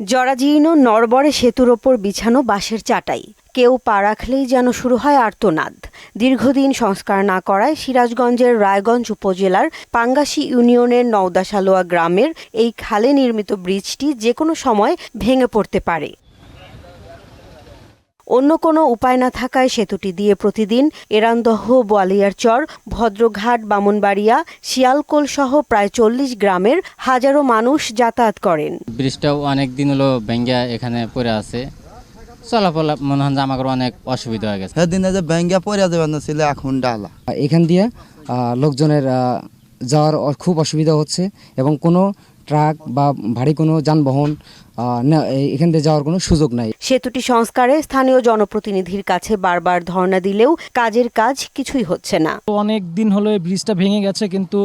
জরাজীর্ণ নড়বড়ে সেতুর ওপর বিছানো বাঁশের চাটাই, কেউ পা রাখলেই যেন শুরু হয় আর্তনাদ। দীর্ঘদিন সংস্কার না করায় সিরাজগঞ্জের রায়গঞ্জ উপজেলার পাঙ্গাশী ইউনিয়নের নওদাশালোয়া গ্রামের এই খালে নির্মিত ব্রিজটি যে কোনো সময় ভেঙে পড়তে পারে। অন্য কোনো উপায় না থাকায় সেতুটি দিয়ে প্রতিদিন এরান্দহ, বোয়ালিয়ারচর, ভদ্রঘাট, বামনবাড়িয়া, শিয়ালকোল সহ প্রায় ৪০ গ্রামের হাজারো মানুষ যাতায়াত করেন। ব্রিজটাও অনেক দিন হলো ভেঙ্গা এখানে পড়ে আছে, চলাফল মনে হয় আমাদের অনেক অসুবিধা হয়ে গেছে। সেদিনে যে ভেঙ্গা পড়ে যাবেন ছিল, এখন ডালা এখান দিয়ে লোকজনের যাওয়ার খুব অসুবিধা হচ্ছে এবং কোনো ট্রাক বা ভারী কোনো যানবাহন এখান দিয়ে যাওয়ার কোনো সুযোগ নাই। সেতুটি সংস্কারে স্থানীয় জনপ্রতিনিধির কাছে বারবার ধর্ণা দিলেও কাজের কাজ কিছুই হচ্ছে না। অনেক দিন হলো এই ব্রিজটা ভেঙে গেছে, কিন্তু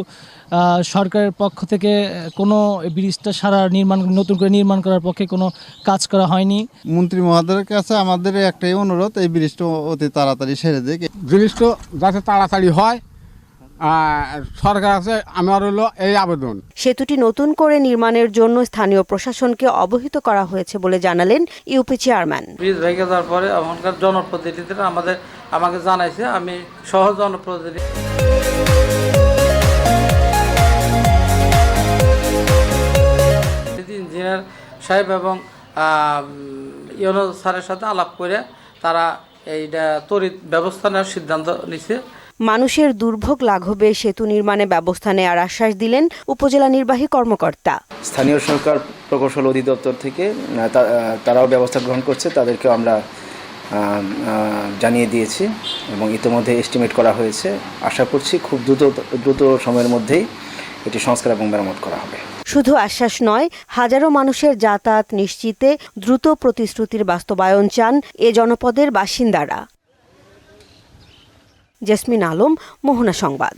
সরকারের পক্ষ থেকে কোনো ব্রিজটা নতুন করে নির্মাণ করার পক্ষে কোনো কাজ করা হয়নি। মন্ত্রী মহোদয়ের কাছে আমাদের একটাই অনুরোধ, এই ব্রিজটা অতি তাড়াতাড়ি সেরে দেয়। ব্রিজটা যাতে তাড়াতাড়ি হয়, সরকার কাছে আমার হলো এই আবেদন। সেতুটি নতুন করে নির্মাণের জন্য স্থানীয় প্রশাসনকে অবহিত করা হয়েছে বলে জানালেন ইউপি চেয়ারম্যান। ব্রিজ ভেঙে যাওয়ার পরে এখনকার জনপ্রতিনিধিরা আমাকে জানাইছে, আমি সহ জনপ্রতিনিধি ইঞ্জিনিয়ার সাহেব এবং ইউনো স্যারের সাথে আলাপ করে তারা এইটা তড়িৎ ব্যবস্থা নেওয়ার সিদ্ধান্ত নিছে। মানুষের দুর্ভোগ লাঘবে সেতু নির্মাণে ব্যবস্থা নেওয়ার আশ্বাস দিলেন উপজেলা নির্বাহী কর্মকর্তা। স্থানীয় সরকার প্রকৌশল অধিদপ্তর থেকে তারাও ব্যবস্থা গ্রহণ করছে, তাদেরকেও আমরা জানিয়ে দিয়েছি এবং ইতিমধ্যে এস্টিমেট করা হয়েছে। আশা করছি খুব দ্রুত সময়ের মধ্যেই এটি সংস্কার এবং মেরামত করা হবে। শুধু আশ্বাস নয়, হাজারো মানুষের যাতায়াত নিশ্চিতে দ্রুত প্রতিশ্রুতির বাস্তবায়ন চান এ জনপদের বাসিন্দারা। জেসমিন আলম, মোহনা সংবাদ।